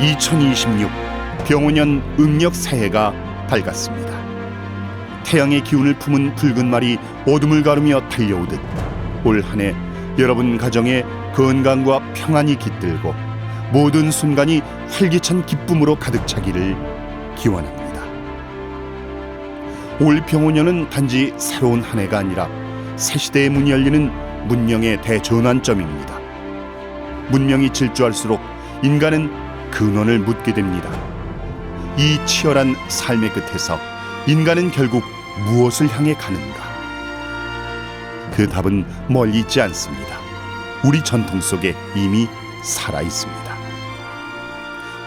2026 병오년 음력 새해가 밝았습니다. 태양의 기운을 품은 붉은 말이 어둠을 가르며 달려오듯 올 한 해 여러분 가정에 건강과 평안이 깃들고 모든 순간이 활기찬 기쁨으로 가득 차기를 기원합니다. 올 병오년은 단지 새로운 한 해가 아니라 새 시대의 문이 열리는 문명의 대전환점입니다. 문명이 질주할수록 인간은 근원을 묻게 됩니다. 이 치열한 삶의 끝에서 인간은 결국 무엇을 향해 가는가? 그 답은 멀리 있지 않습니다. 우리 전통 속에 이미 살아 있습니다.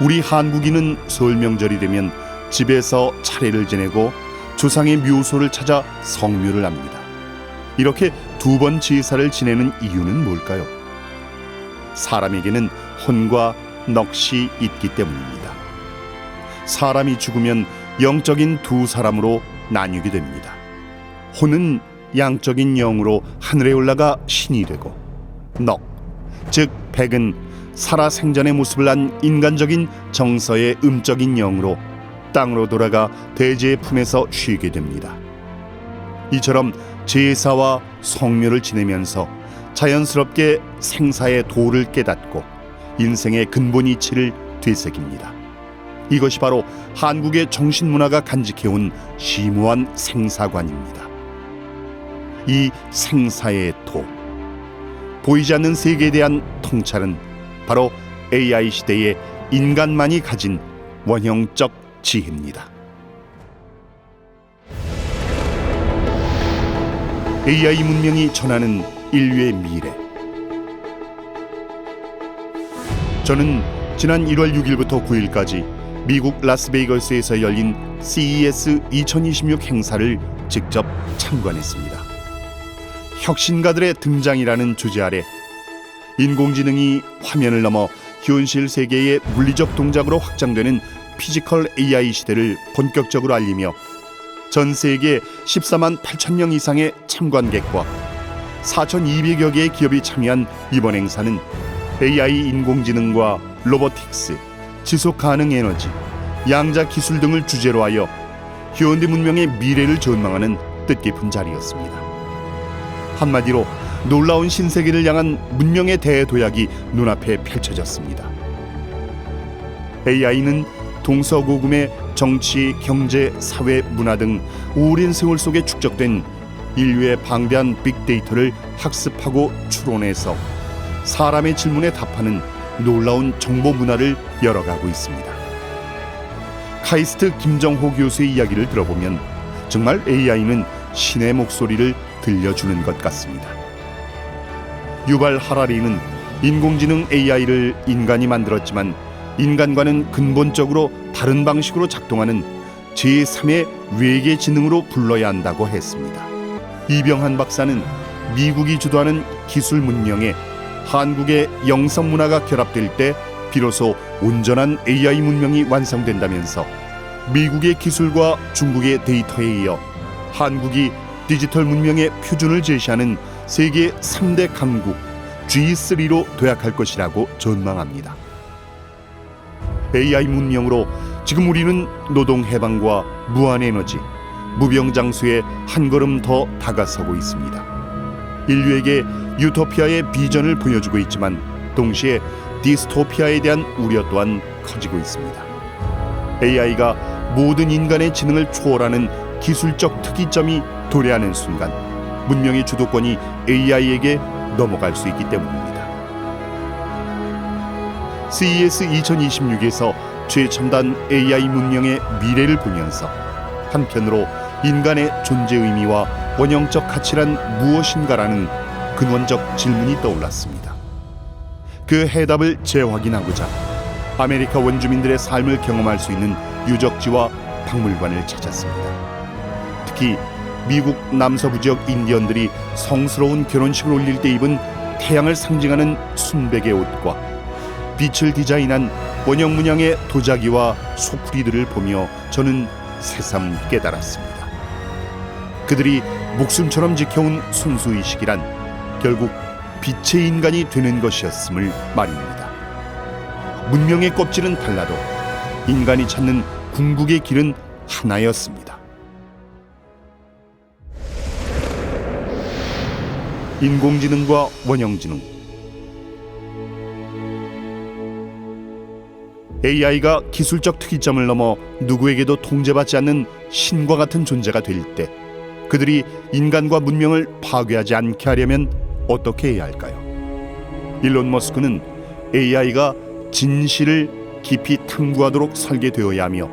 우리 한국인은 설 명절이 되면 집에서 차례를 지내고 조상의 묘소를 찾아 성묘를 합니다. 이렇게 두 번 제사를 지내는 이유는 뭘까요? 사람에게는 혼과 넋이 있기 때문입니다. 사람이 죽으면 영적인 두 사람으로 나뉘게 됩니다. 혼은 양적인 영으로 하늘에 올라가 신이 되고, 넋, 즉 백은 살아생전의 모습을 한 인간적인 정서의 음적인 영으로 땅으로 돌아가 대제의 품에서 쉬게 됩니다. 이처럼 제사와 성묘를 지내면서 자연스럽게 생사의 도를 깨닫고 인생의 근본 이치를 되새깁니다. 이것이 바로 한국의 정신문화가 간직해온 심오한 생사관입니다. 이 생사의 도, 보이지 않는 세계에 대한 통찰은 바로 AI 시대의 인간만이 가진 원형적 지혜입니다. AI 문명이 전하는 인류의 미래. 저는 지난 1월 6일부터 9일까지 미국 라스베이거스에서 열린 CES 2026 행사를 직접 참관했습니다. 혁신가들의 등장이라는 주제 아래 인공지능이 화면을 넘어 현실 세계의 물리적 동작으로 확장되는 피지컬 AI 시대를 본격적으로 알리며 전 세계 14만 8천 명 이상의 참관객과 4,200여 개의 기업이 참여한 이번 행사는 AI 인공지능과 로보틱스, 지속가능 에너지, 양자 기술 등을 주제로 하여 현대 문명의 미래를 전망하는 뜻깊은 자리였습니다. 한마디로 놀라운 신세계를 향한 문명의 대도약이 눈앞에 펼쳐졌습니다. AI는 동서고금의 정치, 경제, 사회, 문화 등 오랜 세월 속에 축적된 인류의 방대한 빅데이터를 학습하고 추론해서 사람의 질문에 답하는 놀라운 정보 문화를 열어가고 있습니다. 카이스트 김정호 교수의 이야기를 들어보면 정말 AI는 신의 목소리를 들려주는 것 같습니다. 유발 하라리는 인공지능 AI를 인간이 만들었지만 인간과는 근본적으로 다른 방식으로 작동하는 제3의 외계 지능으로 불러야 한다고 했습니다. 이병한 박사는 미국이 주도하는 기술 문명에 한국의 영성 문화가 결합될 때 비로소 온전한 AI 문명이 완성된다면서 미국의 기술과 중국의 데이터에 이어 한국이 디지털 문명의 표준을 제시하는 세계 3대 강국 G3로 도약할 것이라고 전망합니다. AI 문명으로 지금 우리는 노동 해방과 무한 에너지, 무병장수에 한 걸음 더 다가서고 있습니다. 인류에게 유토피아의 비전을 보여주고 있지만 동시에 디스토피아에 대한 우려 또한 커지고 있습니다. AI가 모든 인간의 지능을 초월하는 기술적 특이점이 도래하는 순간 문명의 주도권이 AI에게 넘어갈 수 있기 때문입니다. CES 2026에서 최첨단 AI 문명의 미래를 보면서 한편으로 인간의 존재 의미와 원형적 가치란 무엇인가라는 근원적 질문이 떠올랐습니다. 그 해답을 재확인하고자 아메리카 원주민들의 삶을 경험할 수 있는 유적지와 박물관을 찾았습니다. 특히 미국 남서부 지역 인디언들이 성스러운 결혼식을 올릴 때 입은 태양을 상징하는 순백의 옷과 빛을 디자인한 원형 문양의 도자기와 소쿠리들을 보며 저는 새삼 깨달았습니다. 그들이 목숨처럼 지켜온 순수의식이란 결국 빛의 인간이 되는 것이었음을 말입니다. 문명의 껍질은 달라도 인간이 찾는 궁극의 길은 하나였습니다. 인공지능과 원형지능. AI가 기술적 특이점을 넘어 누구에게도 통제받지 않는 신과 같은 존재가 될 때 그들이 인간과 문명을 파괴하지 않게 하려면 어떻게 해야 할까요? 일론 머스크는 AI가 진실을 깊이 탐구하도록 설계되어야 하며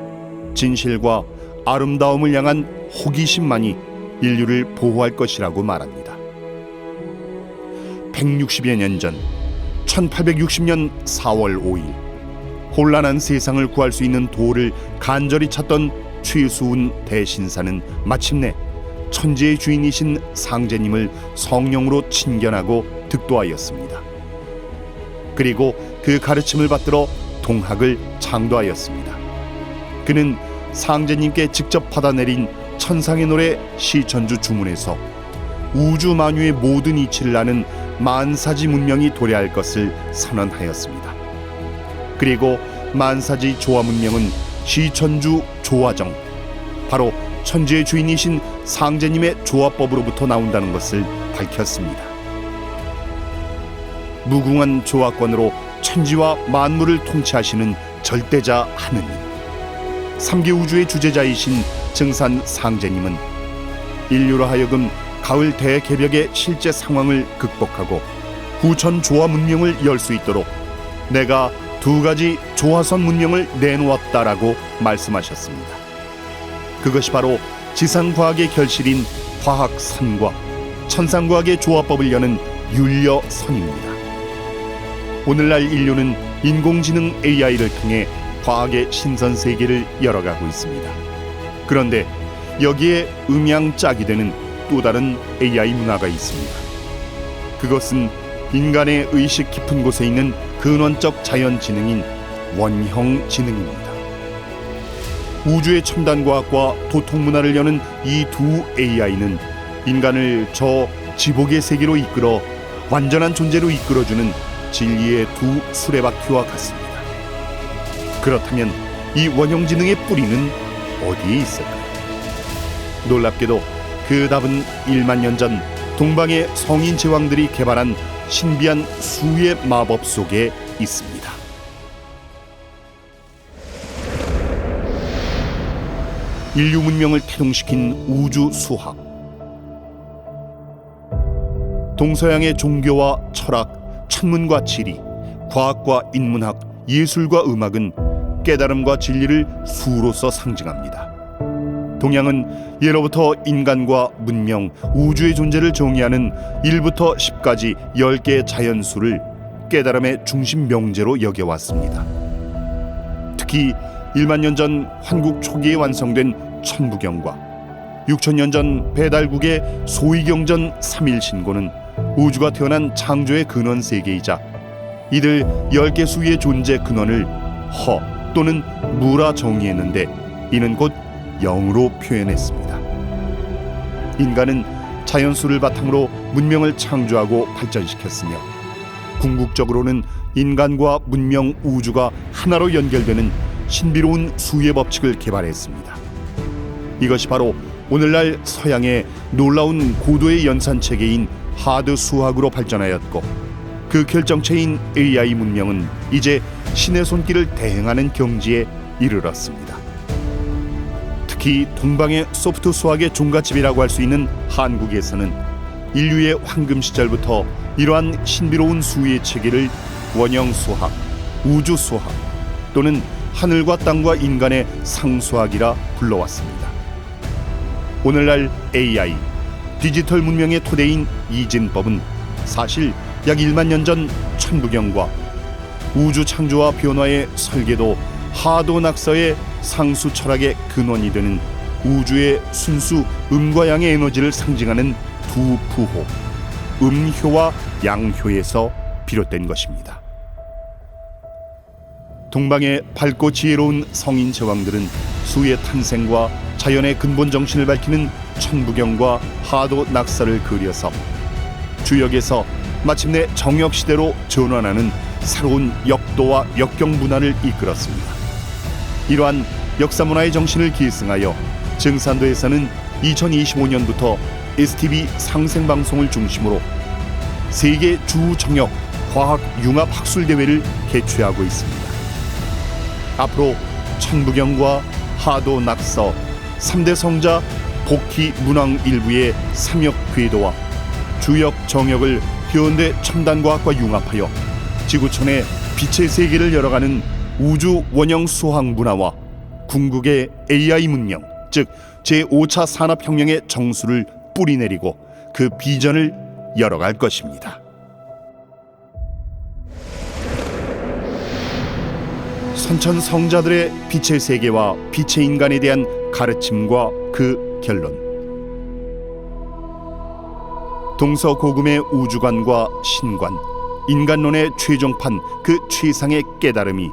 진실과 아름다움을 향한 호기심만이 인류를 보호할 것이라고 말합니다. 160여 년 전 1860년 4월 5일 혼란한 세상을 구할 수 있는 도를 간절히 찾던 최수훈 대신사는 마침내 천지의 주인이신 상제님을 성령으로 친견하고 득도하였습니다. 그리고 그 가르침을 받들어 동학을 창도하였습니다. 그는 상제님께 직접 받아내린 천상의 노래 시천주 주문에서 우주 만유의 모든 이치를 아는 만사지 문명이 도래할 것을 선언하였습니다. 그리고 만사지 조화 문명은 시천주 조화정, 바로 천지의 주인이신 상제님의 조화법으로부터 나온다는 것을 밝혔습니다. 무궁한 조화권으로 천지와 만물을 통치하시는 절대자 하느님, 삼계 우주의 주재자이신 증산 상제님은 인류로 하여금 가을 대개벽의 실제 상황을 극복하고 후천 조화 문명을 열 수 있도록 내가 2가지 조화선 문명을 내놓았다라고 말씀하셨습니다. 그것이 바로 지상과학의 결실인 과학선과 천상과학의 조화법을 여는 율려선입니다. 오늘날 인류는 인공지능 AI를 통해 과학의 신선세계를 열어가고 있습니다. 그런데 여기에 음양짝이 되는 또 다른 AI 문화가 있습니다. 그것은 인간의 의식 깊은 곳에 있는 근원적 자연지능인 원형지능입니다. 우주의 첨단과학과 도통문화를 여는 이 두 AI는 인간을 저 지복의 세계로 이끌어 완전한 존재로 이끌어주는 진리의 두 수레바퀴와 같습니다. 그렇다면 이 원형지능의 뿌리는 어디에 있을까요? 놀랍게도 그 답은 1만 년 전 동방의 성인 제왕들이 개발한 신비한 수의 마법 속에 있습니다. 인류 문명을 태동시킨 우주 수학. 동서양의 종교와 철학, 천문과 지리, 과학과 인문학, 예술과 음악은 깨달음과 진리를 수로서 상징합니다. 동양은 예로부터 인간과 문명, 우주의 존재를 정의하는 1부터 10까지 10개의 자연수를 깨달음의 중심 명제로 여겨왔습니다. 특히 1만 년 전 환국 초기에 완성된 천부경과 6천 년 전 배달국의 소위경전 3일 신고는 우주가 태어난 창조의 근원 세계이자 이들 10개 수의 존재 근원을 허 또는 무라 정의했는데 이는 곧 영으로 표현했습니다. 인간은 자연수를 바탕으로 문명을 창조하고 발전시켰으며 궁극적으로는 인간과 문명 우주가 하나로 연결되는 신비로운 수의 법칙을 개발했습니다. 이것이 바로 오늘날 서양의 놀라운 고도의 연산체계인 하드 수학으로 발전하였고 그 결정체인 AI 문명은 이제 신의 손길을 대행하는 경지에 이르렀습니다. 특히 동방의 소프트 수학의 종갓집이라고 할 수 있는 한국에서는 인류의 황금 시절부터 이러한 신비로운 수의 체계를 원형수학, 우주수학 또는 하늘과 땅과 인간의 상수학이라 불러왔습니다. 오늘날 AI, 디지털 문명의 토대인 이진법은 사실 약 1만 년 전 천부경과 우주 창조와 변화의 설계도 하도낙서의 상수 철학의 근원이 되는 우주의 순수 음과 양의 에너지를 상징하는 두 부호, 음효와 양효에서 비롯된 것입니다. 동방의 밝고 지혜로운 성인 제왕들은 수의 탄생과 자연의 근본 정신을 밝히는 천부경과 하도낙서를 그려서 주역에서 마침내 정역시대로 전환하는 새로운 역도와 역경 문화를 이끌었습니다. 이러한 역사 문화의 정신을 계승하여 증산도에서는 2025년부터 STV 상생방송을 중심으로 세계 주정역 과학 융합 학술 대회를 개최하고 있습니다. 앞으로 천부경과 하도 낙서, 3대 성자 복희 문왕 일부의 삼역 궤도와 주역 정역을 현대 첨단과학과 융합하여 지구촌의 빛의 세계를 열어가는 우주 원형 수학 문화와 궁극의 AI 문명, 즉 제5차 산업혁명의 정수를 뿌리내리고 그 비전을 열어갈 것입니다. 선천 성자들의 빛의 세계와 빛의 인간에 대한 가르침과 그 결론. 동서고금의 우주관과 신관, 인간론의 최종판 그 최상의 깨달음이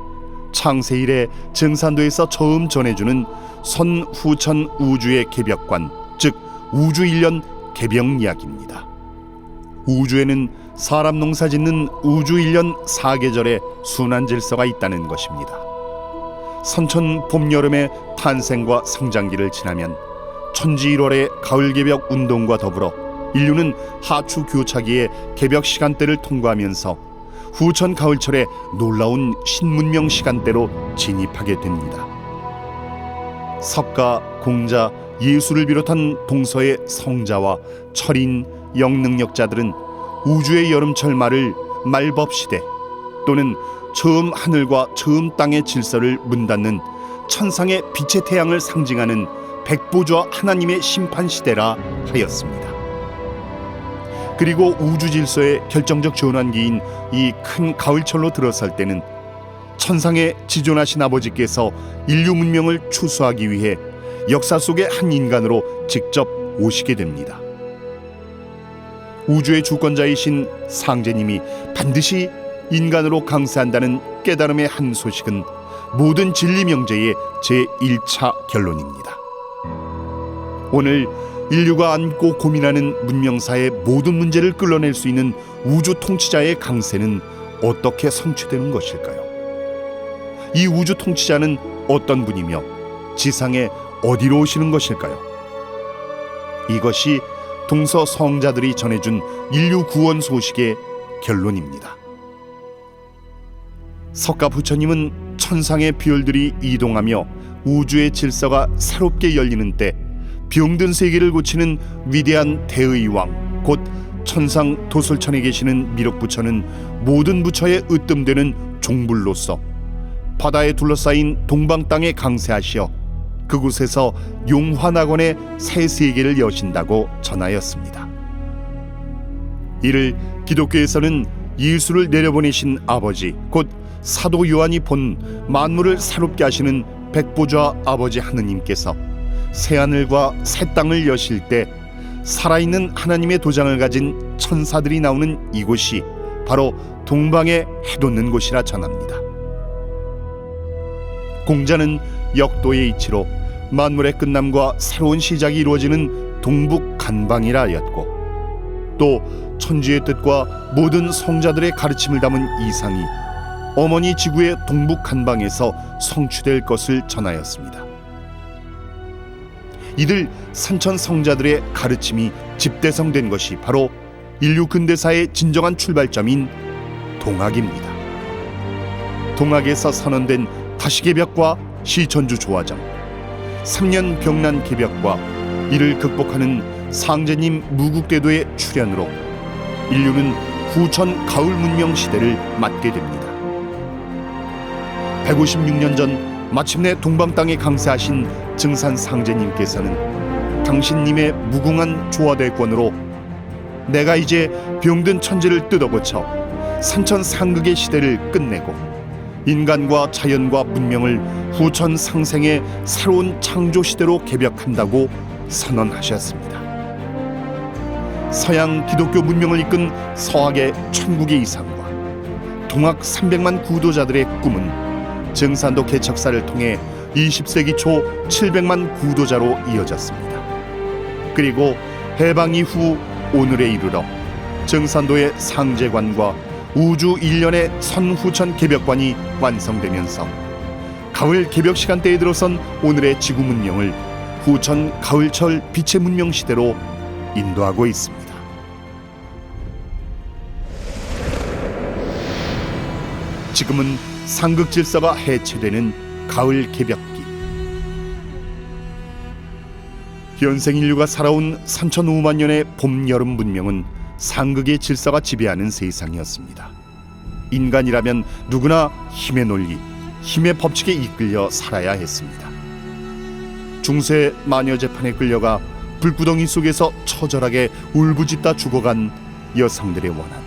창세 이래 증산도에서 처음 전해주는 선후천 우주의 개벽관, 즉 우주일련 개벽 이야기입니다. 우주에는 사람 농사짓는 우주일련 4계절의 순환 질서가 있다는 것입니다. 선천 봄여름의 탄생과 성장기를 지나면 천지 1월의 가을 개벽 운동과 더불어 인류는 하추 교차기의 개벽 시간대를 통과하면서 후천 가을철의 놀라운 신문명 시간대로 진입하게 됩니다. 석가, 공자, 예수를 비롯한 동서의 성자와 철인, 영능력자들은 우주의 여름철 말을 말법시대 또는 처음 하늘과 처음 땅의 질서를 문닫는 천상의 빛의 태양을 상징하는 백보좌 하나님의 심판시대라 하였습니다. 그리고 우주 질서의 결정적 전환기인 이 큰 가을철로 들어설 때는 천상에 지존하신 아버지께서 인류 문명을 추수하기 위해 역사 속의 한 인간으로 직접 오시게 됩니다. 우주의 주권자이신 상제님이 반드시 인간으로 강세한다는 깨달음의 한 소식은 모든 진리 명제의 제1차 결론입니다. 오늘 인류가 안고 고민하는 문명사의 모든 문제를 끌어낼 수 있는 우주 통치자의 강세는 어떻게 성취되는 것일까요? 이 우주 통치자는 어떤 분이며 지상에 어디로 오시는 것일까요? 이것이 동서 성자들이 전해준 인류 구원 소식의 결론입니다. 석가 부처님은 천상의 별들이 이동하며 우주의 질서가 새롭게 열리는 때 병든 세계를 고치는 위대한 대의왕, 곧 천상 도솔천에 계시는 미륵부처는 모든 부처의 으뜸되는 종불로서 바다에 둘러싸인 동방 땅에 강세하시어 그곳에서 용화낙원의 새 세계를 여신다고 전하였습니다. 이를 기독교에서는 예수를 내려보내신 아버지, 곧 사도 요한이 본 만물을 새롭게 하시는 백보좌 아버지 하느님께서 새하늘과 새 땅을 여실 때 살아있는 하나님의 도장을 가진 천사들이 나오는 이곳이 바로 동방에 해돋는 곳이라 전합니다. 공자는 역도의 이치로 만물의 끝남과 새로운 시작이 이루어지는 동북 간방이라 하였고, 또 천지의 뜻과 모든 성자들의 가르침을 담은 이상이 어머니 지구의 동북 간방에서 성취될 것을 전하였습니다. 이들 산천 성자들의 가르침이 집대성된 것이 바로 인류 근대사의 진정한 출발점인 동학입니다. 동학에서 선언된 다시개벽과 시천주 조화정, 3년 병난 개벽과 이를 극복하는 상제님 무국대도의 출현으로 인류는 후천 가을 문명 시대를 맞게 됩니다. 156년 전 마침내 동방 땅에 강세하신 증산 상제님께서는 당신님의 무궁한 조화대권으로 내가 이제 병든 천지를 뜯어고쳐 산천 상극의 시대를 끝내고 인간과 자연과 문명을 후천 상생의 새로운 창조 시대로 개벽한다고 선언하셨습니다. 서양 기독교 문명을 이끈 서학의 천국의 이상과 동학 300만 구도자들의 꿈은 증산도 개척사를 통해 20세기 초 700만 구도자로 이어졌습니다. 그리고 해방 이후 오늘에 이르러 증산도의 상제관과 우주 일련의 선후천 개벽관이 완성되면서 가을 개벽 시간대에 들어선 오늘의 지구 문명을 후천 가을철 빛의 문명 시대로 인도하고 있습니다. 지금은 상극 질서가 해체되는 가을 개벽기. 현생 인류가 살아온 3,500만 년의 봄, 여름 문명은 상극의 질서가 지배하는 세상이었습니다. 인간이라면 누구나 힘의 논리, 힘의 법칙에 이끌려 살아야 했습니다. 중세 마녀 재판에 끌려가 불구덩이 속에서 처절하게 울부짖다 죽어간 여성들의 원한,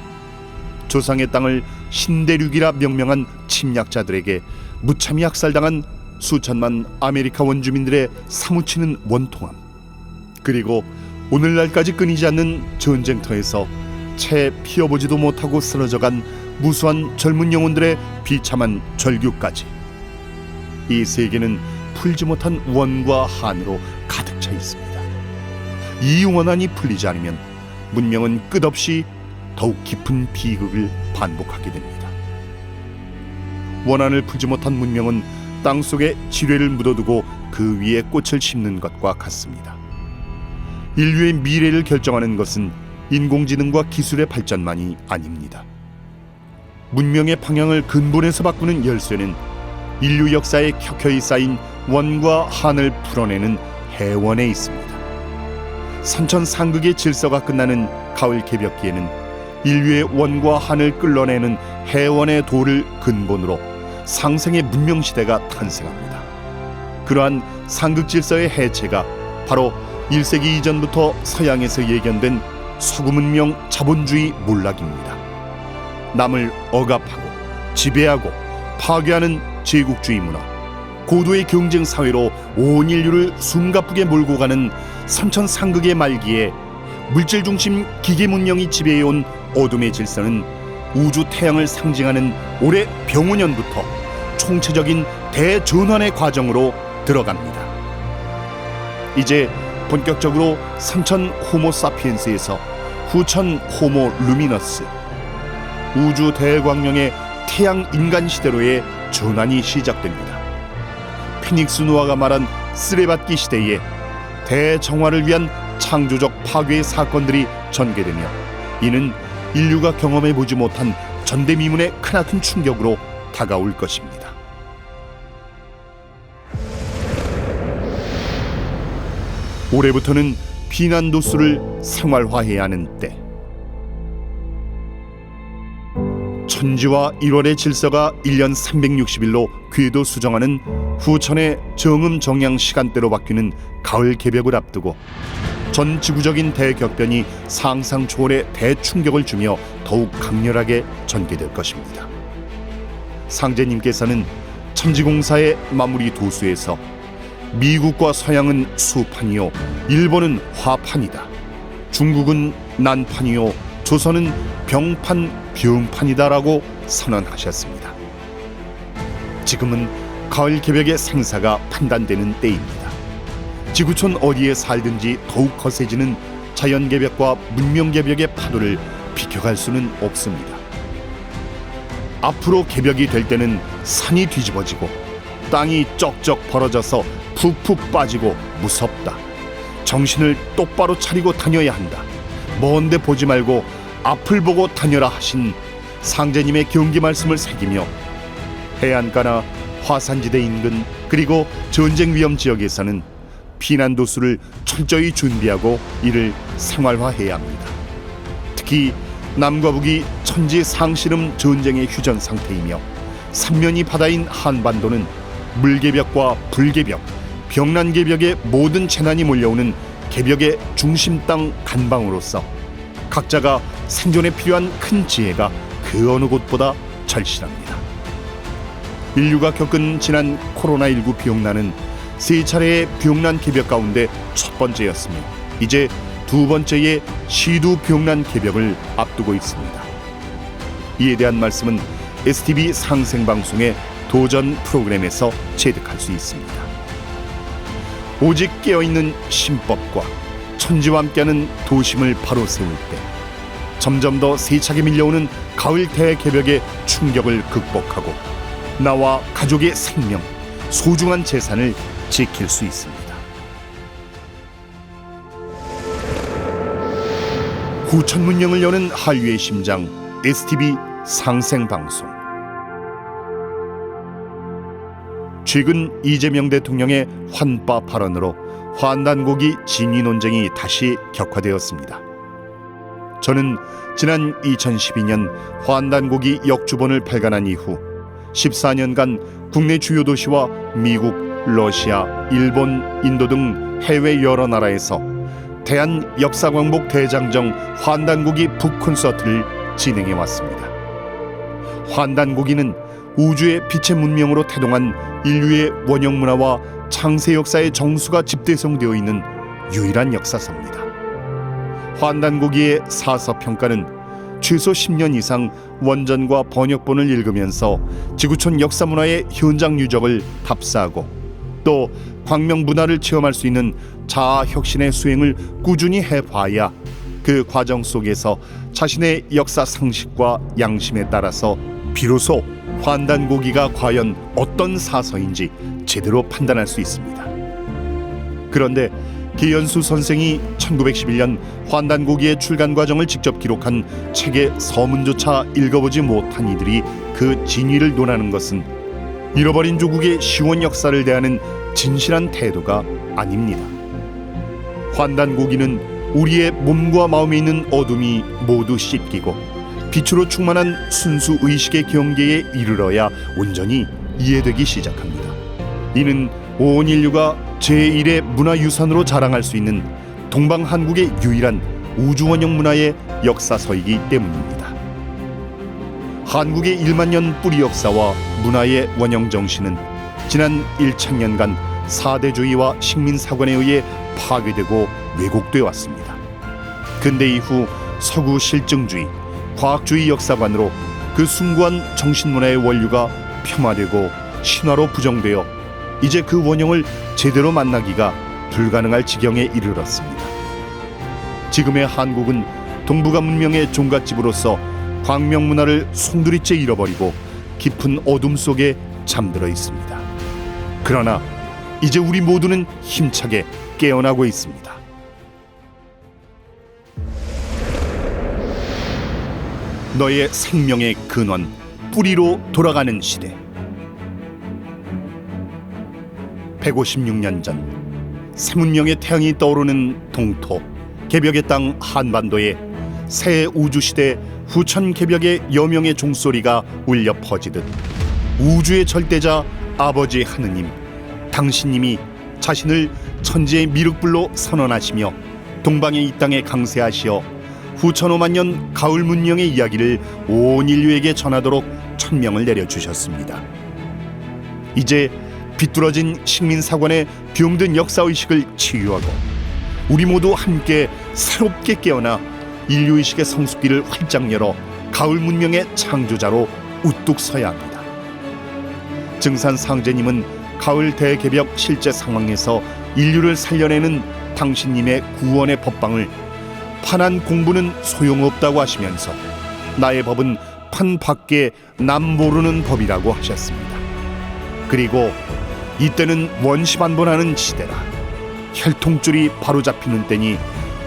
조상의 땅을 신대륙이라 명명한 침략자들에게 무참히 학살당한 수천만 아메리카 원주민들의 사무치는 원통함, 그리고 오늘날까지 끊이지 않는 전쟁터에서 채 피어보지도 못하고 쓰러져간 무수한 젊은 영혼들의 비참한 절규까지, 이 세계는 풀지 못한 원과 한으로 가득 차 있습니다. 이 원한이 풀리지 않으면 문명은 끝없이 더욱 깊은 비극을 반복하게 됩니다. 원한을 풀지 못한 문명은 땅속에 지뢰를 묻어두고 그 위에 꽃을 심는 것과 같습니다. 인류의 미래를 결정하는 것은 인공지능과 기술의 발전만이 아닙니다. 문명의 방향을 근본에서 바꾸는 열쇠는 인류 역사에 켜켜이 쌓인 원과 한을 풀어내는 해원에 있습니다. 선천상극의 질서가 끝나는 가을 개벽기에는 인류의 원과 한을 끌어내는 해원의 도를 근본으로 상생의 문명시대가 탄생합니다. 그러한 상극 질서의 해체가 바로 1세기 이전부터 서양에서 예견된 서구문명 자본주의 몰락입니다. 남을 억압하고 지배하고 파괴하는 제국주의 문화, 고도의 경쟁 사회로 온 인류를 숨가쁘게 몰고 가는 선천상극의 말기에 물질 중심 기계 문명이 지배해온 어둠의 질서는 우주 태양을 상징하는 올해 병오년부터 총체적인 대전환의 과정으로 들어갑니다. 이제 본격적으로 선천 호모 사피엔스에서 후천 호모 루미너스, 우주 대광령의 태양 인간 시대로의 전환이 시작됩니다. 피닉스 노아가 말한 쓰레받기 시대에 대정화를 위한 창조적 파괴의 사건들이 전개되며, 이는 인류가 경험해보지 못한 전대미문의 크나큰 충격으로 다가올 것입니다. 올해부터는 비난도수를 생활화해야 하는 때, 천지와 1월의 질서가 1년 360일로 궤도 수정하는 후천의 정음 정양 시간대로 바뀌는 가을 개벽을 앞두고 전 지구적인 대격변이 상상 초월의 대충격을 주며 더욱 강렬하게 전개될 것입니다. 상제님께서는 천지공사의 마무리 도수에서 미국과 서양은 수판이요, 일본은 화판이다, 중국은 난판이요, 조선은 병판, 병판이다라고 선언하셨습니다. 지금은 가을 개벽의 생사가 판단되는 때입니다. 지구촌 어디에 살든지 더욱 거세지는 자연 개벽과 문명 개벽의 파도를 비켜갈 수는 없습니다. 앞으로 개벽이 될 때는 산이 뒤집어지고 땅이 쩍쩍 벌어져서 푹푹 빠지고 무섭다. 정신을 똑바로 차리고 다녀야 한다. 먼데 보지 말고 앞을 보고 다녀라 하신 상제님의 경기 말씀을 새기며 해안가나 화산지대 인근, 그리고 전쟁 위험 지역에서는 피난도수를 철저히 준비하고 이를 생활화해야 합니다. 특히 남과 북이 천지 상실음 전쟁의 휴전 상태이며 삼면이 바다인 한반도는 물개벽과 불개벽, 병난개벽의 모든 재난이 몰려오는 개벽의 중심 땅 간방으로서 각자가 생존에 필요한 큰 지혜가 그 어느 곳보다 절실합니다. 인류가 겪은 지난 코로나19 병난은 세 차례의 병난 개벽 가운데 첫 번째였으며 이제 두 번째의 시두 병난 개벽을 앞두고 있습니다. 이에 대한 말씀은 STV 상생방송의 도전 프로그램에서 체득할 수 있습니다. 오직 깨어있는 신법과 천지와 함께하는 도심을 바로 세울 때 점점 더 세차게 밀려오는 가을 대개벽의 충격을 극복하고 나와 가족의 생명, 소중한 재산을 지킬 수 있습니다. 후천문명을 여는 한류의 심장 STV 상생방송. 최근 이재명 대통령의 환빠 발언으로 환단고기 진위 논쟁이 다시 격화되었습니다. 저는 지난 2012년 환단고기 역주본을 발간한 이후 14년간 국내 주요 도시와 미국, 러시아, 일본, 인도 등 해외 여러 나라에서 대한 역사광복 대장정 환단고기 북콘서트를 진행해 왔습니다. 환단고기는 우주의 빛의 문명으로 태동한 인류의 원형 문화와 창세 역사의 정수가 집대성되어 있는 유일한 역사서입니다. 환단고기의 사서평가는 최소 10년 이상 원전과 번역본을 읽으면서 지구촌 역사문화의 현장 유적을 답사하고 또 광명 문화를 체험할 수 있는 자아혁신의 수행을 꾸준히 해봐야 그 과정 속에서 자신의 역사 상식과 양심에 따라서 비로소 환단고기가 과연 어떤 사서인지 제대로 판단할 수 있습니다. 그런데 기현수 선생이 1911년 환단고기의 출간 과정을 직접 기록한 책의 서문조차 읽어보지 못한 이들이 그 진위를 논하는 것은 잃어버린 조국의 시원 역사를 대하는 진실한 태도가 아닙니다. 환단고기는 우리의 몸과 마음에 있는 어둠이 모두 씻기고 빛으로 충만한 순수 의식의 경계에 이르러야 온전히 이해되기 시작합니다. 이는 온 인류가 제1의 문화유산으로 자랑할 수 있는 동방한국의 유일한 우주원형 문화의 역사서이기 때문입니다. 한국의 1만 년 뿌리 역사와 문화의 원형 정신은 지난 1000년간 사대주의와 식민사관에 의해 파괴되고 왜곡되어 왔습니다. 근대 이후 서구 실증주의, 과학주의 역사관으로 그 숭고한 정신문화의 원류가 폄하되고 신화로 부정되어 이제 그 원형을 제대로 만나기가 불가능할 지경에 이르렀습니다. 지금의 한국은 동북아 문명의 종갓집으로서 광명 문화를 송두리째 잃어버리고 깊은 어둠 속에 잠들어 있습니다. 그러나 이제 우리 모두는 힘차게 깨어나고 있습니다. 너의 생명의 근원, 뿌리로 돌아가는 시대. 156년 전 새문명의 태양이 떠오르는 동토, 개벽의 땅 한반도에 새 우주시대 후천 개벽의 여명의 종소리가 울려 퍼지듯 우주의 절대자 아버지 하느님, 당신님이 자신을 천지의 미륵불로 선언하시며 동방의 이 땅에 강세하시어 후천 5만 년 가을 문명의 이야기를 온 인류에게 전하도록 천명을 내려주셨습니다. 이제 비뚤어진 식민사관의 병든 역사의식을 치유하고 우리 모두 함께 새롭게 깨어나 인류의식의 성숙기를 활짝 열어 가을 문명의 창조자로 우뚝 서야 합니다. 증산 상제님은 가을 대개벽 실제 상황에서 인류를 살려내는 당신님의 구원의 법방을 판한 공부는 소용없다고 하시면서 나의 법은 판 밖에 남 모르는 법이라고 하셨습니다. 그리고 이때는 원시반본하는 시대라 혈통줄이 바로잡히는 때니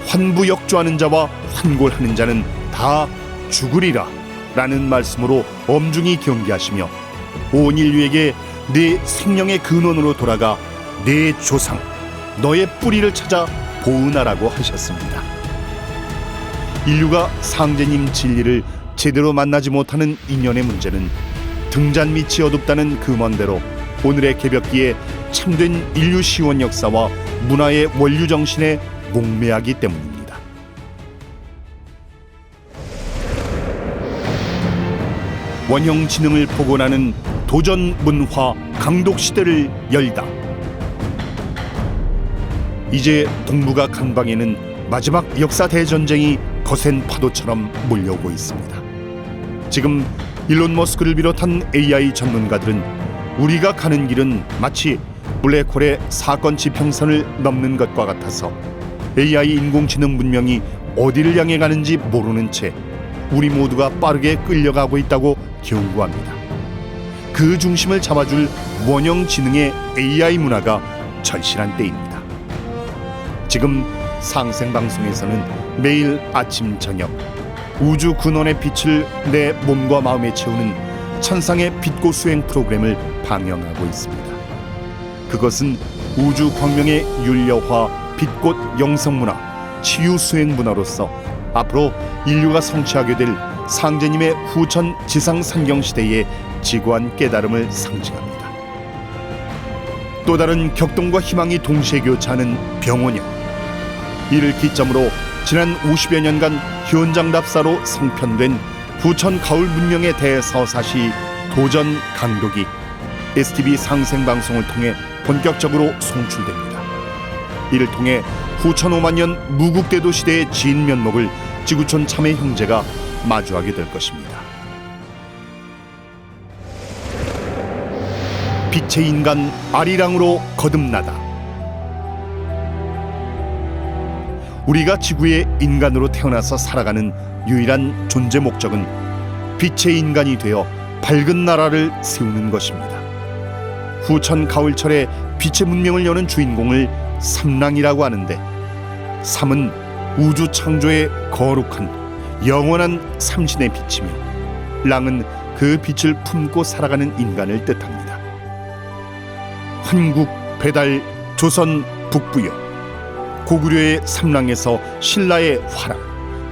환부역조하는 자와 환골하는 자는 다 죽으리라 라는 말씀으로 엄중히 경계하시며 온 인류에게 내 생명의 근원으로 돌아가 내 조상 너의 뿌리를 찾아 보은하라고 하셨습니다. 인류가 상제님 진리를 제대로 만나지 못하는 인연의 문제는 등잔 밑이 어둡다는 그 먼대로 오늘의 개벽기에 참된 인류 시원 역사와 문화의 원류 정신에 목매하기 때문입니다. 원형 지능을 복원하는 도전 문화 강독 시대를 열다. 이제 동북아 간방에는 마지막 역사 대전쟁이 거센 파도처럼 몰려오고 있습니다. 지금 일론 머스크를 비롯한 AI 전문가들은 우리가 가는 길은 마치 블랙홀의 사건 지평선을 넘는 것과 같아서 AI 인공지능 문명이 어디를 향해 가는지 모르는 채 우리 모두가 빠르게 끌려가고 있다고 경고합니다. 그 중심을 잡아줄 원형 지능의 AI 문화가 절실한 때입니다. 지금 상생방송에서는 매일 아침 저녁 우주 근원의 빛을 내 몸과 마음에 채우는 천상의 빛꽃 수행 프로그램을 방영하고 있습니다. 그것은 우주 광명의 윤려화 빛꽃 영성문화 치유 수행 문화로서 앞으로 인류가 성취하게 될 상제님의 후천 지상 상경 시대의 지구한 깨달음을 상징합니다. 또 다른 격동과 희망이 동시에 교차하는 병원형, 이를 기점으로 지난 50여 년간 현장 답사로 성편된 후천 가을 문명의 대서사시 도전 강독이 STV 상생방송을 통해 본격적으로 송출됩니다. 이를 통해 후천 5만 년 무국대도 시대의 진면목을 지구촌 참의 형제가 마주하게 될 것입니다. 빛의 인간 아리랑으로 거듭나다. 우리가 지구의 인간으로 태어나서 살아가는 유일한 존재 목적은 빛의 인간이 되어 밝은 나라를 세우는 것입니다. 후천 가을철에 빛의 문명을 여는 주인공을 삼랑이라고 하는데, 삼은 우주 창조의 거룩한 영원한 삼신의 빛이며, 랑은 그 빛을 품고 살아가는 인간을 뜻합니다. 환국, 배달, 조선, 북부여, 고구려의 삼랑에서 신라의 화랑,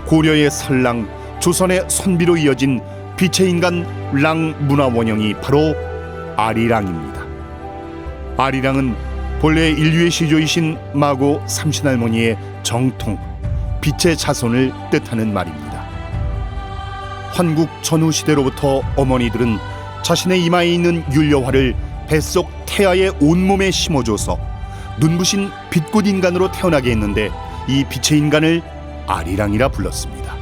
고려의 설랑, 조선의 선비로 이어진 빛의 인간 랑 문화 원형이 바로 아리랑입니다. 아리랑은 본래 인류의 시조이신 마고 삼신할머니의 정통, 빛의 자손을 뜻하는 말입니다. 환국 전후 시대로부터 어머니들은 자신의 이마에 있는 윤려화를 뱃속 태아의 온몸에 심어줘서 눈부신 빛꽃 인간으로 태어나게 했는데, 이 빛의 인간을 아리랑이라 불렀습니다.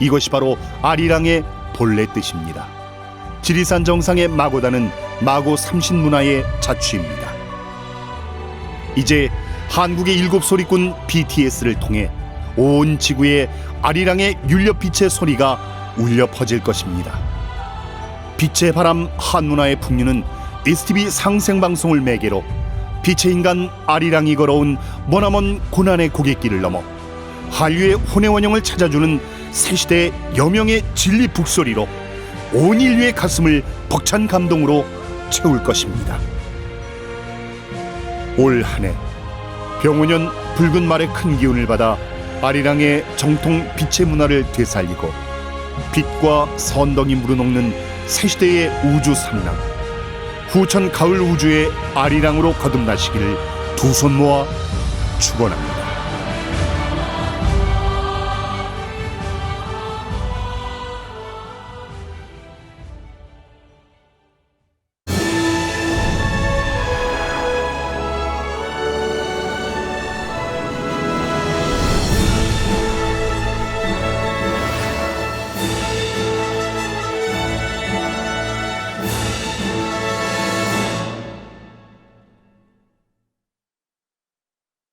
이것이 바로 아리랑의 본래 뜻입니다. 지리산 정상의 마고다는 마고 삼신 문화의 자취입니다. 이제 한국의 일곱 소리꾼 BTS를 통해 온 지구에 아리랑의 윤려빛의 소리가 울려 퍼질 것입니다. 빛의 바람 한문화의 풍류는 STV 상생방송을 매개로 빛의 인간 아리랑이 걸어온 머나먼 고난의 고갯길을 넘어 한류의 혼의 찾아주는 새시대의 여명의 진리 북소리로 온 인류의 가슴을 벅찬 감동으로 채울 것입니다. 올 한해 병오년 붉은 말의 큰 기운을 받아 아리랑의 정통 빛의 문화를 되살리고 빛과 선덕이 무르녹는 새시대의 우주 삼랑, 후천 가을 우주의 아리랑으로 거듭나시기를 두 손 모아 축원합니다.